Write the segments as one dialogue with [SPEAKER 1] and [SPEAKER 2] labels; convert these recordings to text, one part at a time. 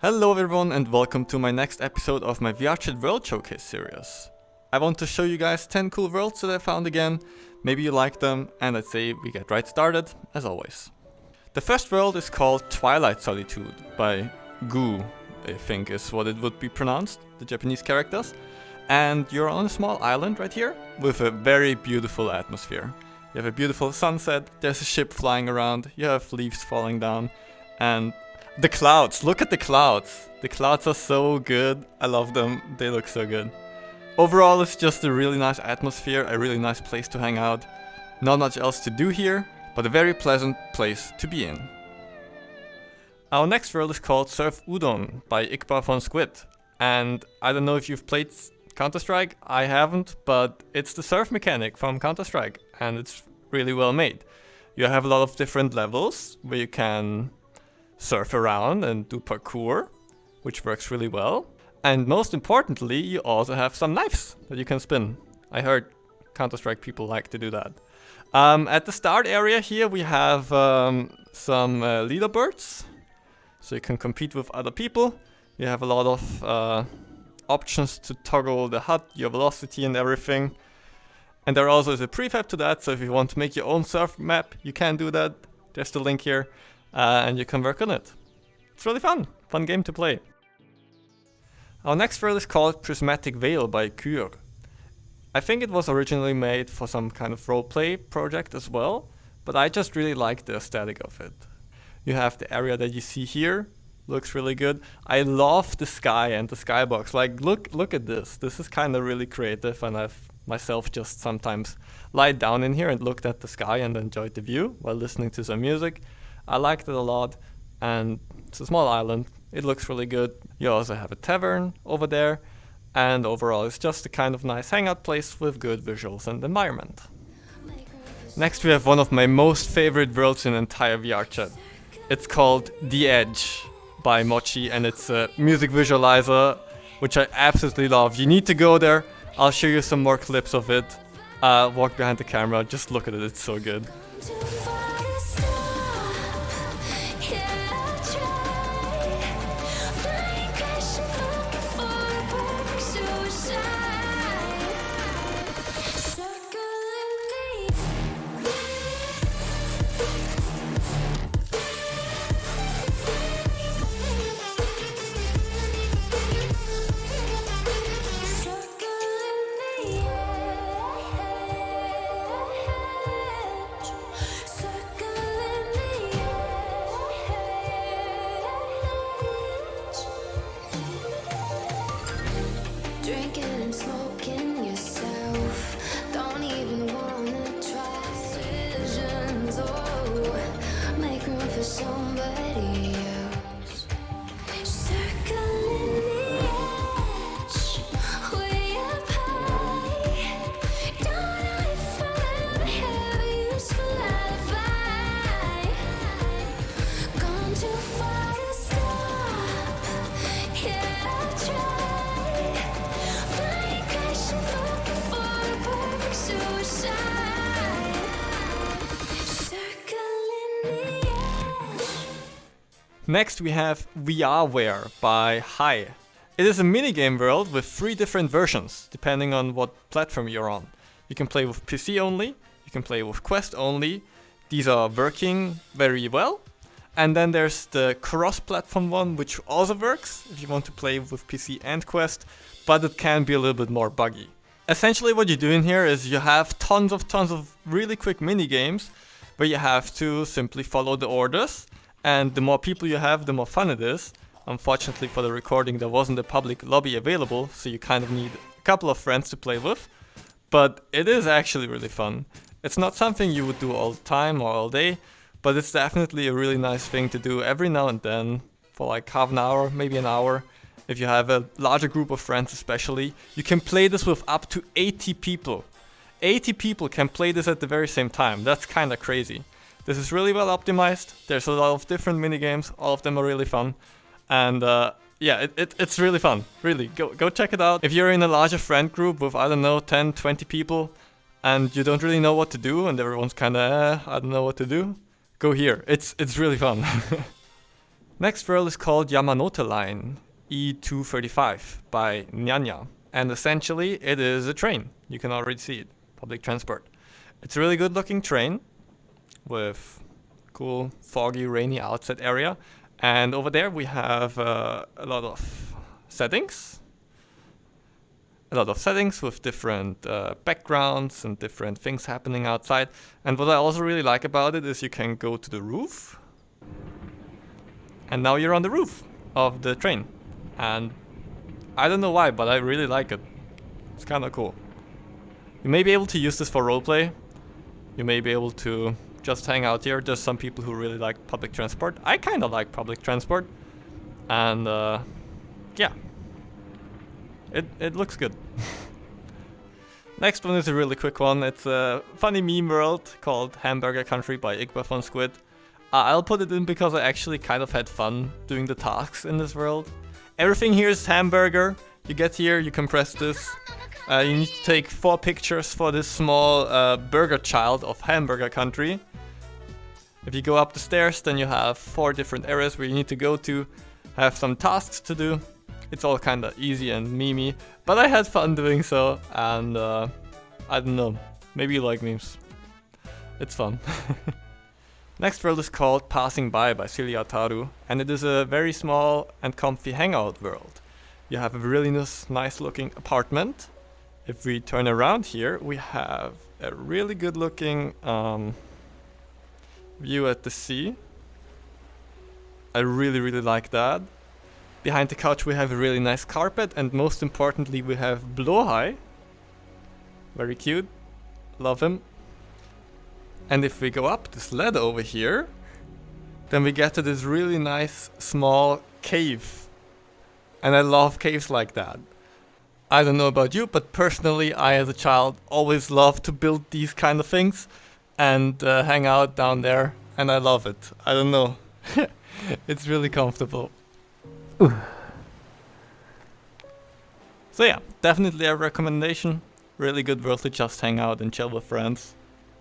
[SPEAKER 1] Hello everyone and welcome to my next episode of my VRChat World Showcase series. I want to show you guys 10 cool worlds that I found again, maybe you like them, and I'd say we get right started, as always. The first world is called Twilight Solitude by Gu, I think is what it would be pronounced, the Japanese characters. And you're on a small island right here, with a very beautiful atmosphere. You have a beautiful sunset, there's a ship flying around, you have leaves falling down, and the clouds, look at the clouds. The clouds are so good. I love them. They look so good. Overall, it's just a really nice atmosphere, a really nice place to hang out. Not much else to do here, but a very pleasant place to be in. Our next world is called Surf Udon by IgbarVonSquid. And I don't know if you've played Counter-Strike. I haven't, but it's the surf mechanic from Counter-Strike. And it's really well made. You have a lot of different levels where you can surf around and do parkour, which works really well. And most importantly, you also have some knives that you can spin. I heard Counter-Strike people like to do that. At the start area here we have some leaderboards, so you can compete with other people. You have a lot of options to toggle the HUD, your velocity and everything. And there also is a prefab to that, so if you want to make your own surf map, you can do that. There's the link here. And you can work on it. It's really fun game to play. Our next world is called Prismatic Veil by Kür. I think it was originally made for some kind of roleplay project as well, but I just really like the aesthetic of it. You have the area that you see here, looks really good. I love the sky and the skybox. Like look at this. This is kind of really creative, and I've myself just sometimes lied down in here and looked at the sky and enjoyed the view while listening to some music. I liked it a lot, and it's a small island. It looks really good. You also have a tavern over there, and overall it's just a kind of nice hangout place with good visuals and environment. Next we have one of my most favorite worlds in entire VRChat. It's called The Edge by Mochie, and it's a music visualizer, which I absolutely love. You need to go there. I'll show you some more clips of it. Walk behind the camera, just look at it, it's so good. Next we have VRWare by Hi. It is a minigame world with 3 different versions, depending on what platform you're on. You can play with PC only, you can play with Quest only. These are working very well. And then there's the cross-platform one, which also works if you want to play with PC and Quest, but it can be a little bit more buggy. Essentially what you're doing here is you have tons of really quick minigames where you have to simply follow the orders. And the more people you have, the more fun it is. Unfortunately for the recording, there wasn't a public lobby available, so you kind of need a couple of friends to play with. But it is actually really fun. It's not something you would do all the time or all day, but it's definitely a really nice thing to do every now and then for like half an hour, maybe an hour. If you have a larger group of friends especially, you can play this with up to 80 people. 80 people can play this at the very same time. That's kind of crazy. This is really well optimized. There's a lot of different minigames. All of them are really fun. And yeah, it's really fun. Really, go check it out. If you're in a larger friend group with, I don't know, 10, 20 people, and you don't really know what to do, and everyone's kind of, I don't know what to do, go here. It's really fun. Next world is called Yamanote Line E235 by Nyanya. And essentially it is a train. You can already see it. Public transport. It's a really good looking train with cool foggy rainy outside area. And over there we have a lot of settings. A lot of settings with different backgrounds and different things happening outside. And what I also really like about it is you can go to the roof. And now you're on the roof of the train. And I don't know why, but I really like it. It's kind of cool. You may be able to use this for roleplay. You may be able to just hang out here. There's some people who really like public transport. I kind of like public transport. And yeah. It looks good. Next one is a really quick one. It's a funny meme world called Hamburger Country by IgbarVonSquid. I'll put it in because I actually kind of had fun doing the tasks in this world. Everything here is hamburger. You get here, you can press this. You need to take 4 pictures for this small burger child of Hamburger Country. If you go up the stairs, then you have 4 different areas where you need to go to, have some tasks to do. It's all kind of easy and memey, but I had fun doing so, and I don't know, maybe you like memes. It's fun. Next world is called Passing By Silyataru, and it is a very small and comfy hangout world. You have a really nice looking apartment. If we turn around here, we have a really good looking view at the sea. I really like that. Behind the couch we have a really nice carpet, and most importantly we have Blowhigh. Very cute. Love him. And if we go up this ladder over here, then we get to this really nice small cave. And I love caves like that. I don't know about you, but personally I as a child always loved to build these kind of things and hang out down there, and I love it. I don't know. It's really comfortable. So yeah, definitely a recommendation. Really good world to just hang out and chill with friends.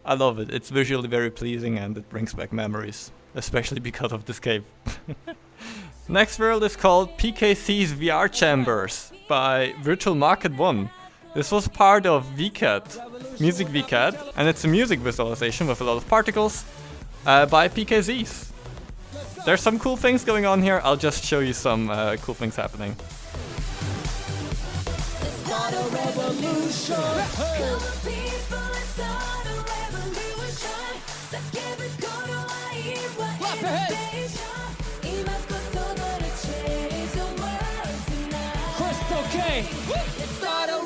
[SPEAKER 1] I love it. It's visually very pleasing and it brings back memories, especially because of this cave. Next world is called PKCZ VR ChamberZ by Virtual Market 1. This was part of VRChat, Music VRChat, and it's a music visualization with a lot of particles by PKCZ. There's some cool things going on here. I'll just show you some cool things happening.
[SPEAKER 2] Start a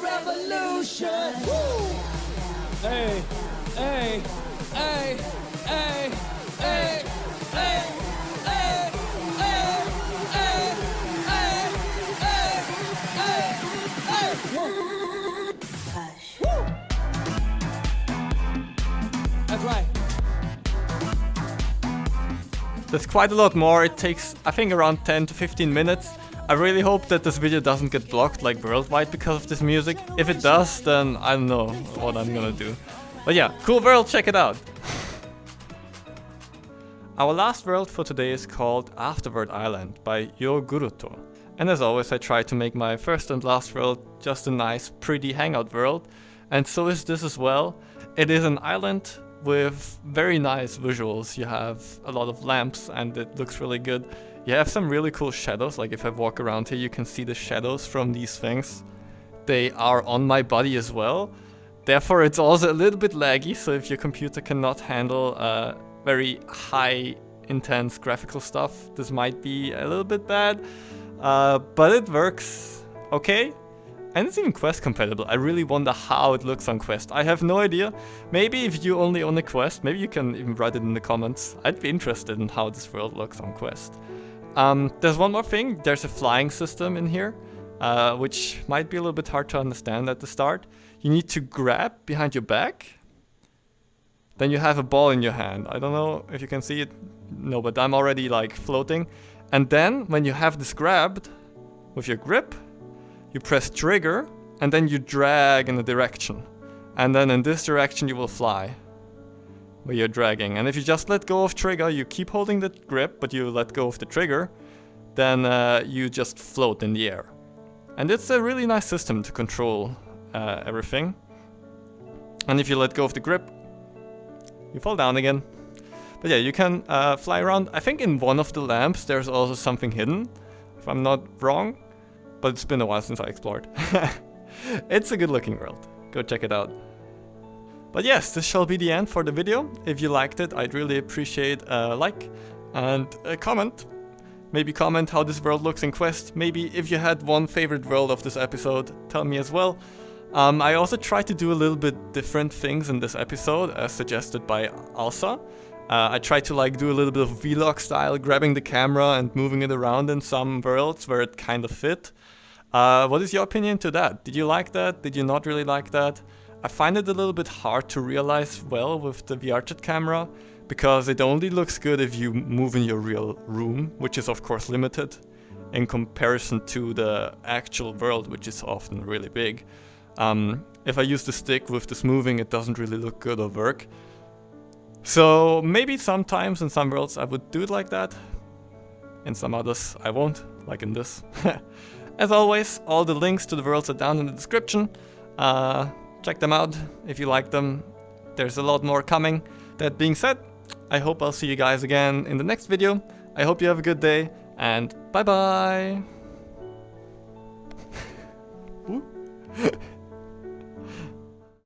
[SPEAKER 2] revolution. Hey, hey, hey, hey, hey, hey, hey, hey, hey, hey, hey. That's right.
[SPEAKER 1] There's quite a lot more. It takes, I think, around 10 to 15 minutes. I really hope that this video doesn't get blocked like worldwide because of this music. If it does, then I don't know what I'm gonna do. But yeah, cool world, check it out. Our last world for today is called Afterwords Island by yo-guruto. And as always, I try to make my first and last world just a nice, pretty hangout world. And so is this as well. It is an island with very nice visuals. You have a lot of lamps and it looks really good. You have some really cool shadows, like if I walk around here you can see the shadows from these things. They are on my body as well. Therefore it's also a little bit laggy, so if your computer cannot handle very high intense graphical stuff, this might be a little bit bad. But it works okay. And it's even Quest compatible. I really wonder how it looks on Quest. I have no idea. Maybe if you only own a Quest, maybe you can even write it in the comments. I'd be interested in how this world looks on Quest. There's one more thing. There's a flying system in here, which might be a little bit hard to understand at the start. You need to grab behind your back. Then you have a ball in your hand. I don't know if you can see it. No, but I'm already like floating. And then when you have this grabbed with your grip, you press trigger and then you drag in a direction. And then in this direction you will fly. where you're dragging. And if you just let go of trigger, you keep holding the grip, but you let go of the trigger, then you just float in the air. And it's a really nice system to control everything. And if you let go of the grip, you fall down again. But yeah, you can fly around. I think in one of the lamps there's also something hidden, if I'm not wrong. But it's been a while since I explored. It's a good looking world. Go check it out. But yes, this shall be the end for the video. If you liked it, I'd really appreciate a like and a comment. Maybe comment how this world looks in Quest. Maybe if you had one favorite world of this episode, tell me as well. I also tried to do a little bit different things in this episode, as suggested by Alsa. I tried to like do a little bit of vlog style, grabbing the camera and moving it around in some worlds where it kind of fit. What is your opinion to that? Did you like that? Did you not really like that? I find it a little bit hard to realize well with the VRChat camera, because it only looks good if you move in your real room, which is of course limited in comparison to the actual world, which is often really big. If I use the stick with this moving, it doesn't really look good or work. So maybe sometimes in some worlds I would do it like that. In some others I won't, like in this. As always, all the links to the worlds are down in the description. Check them out if you like them. There's a lot more coming. That being said, I hope I'll see you guys again in the next video. I hope you have a good day, and bye bye!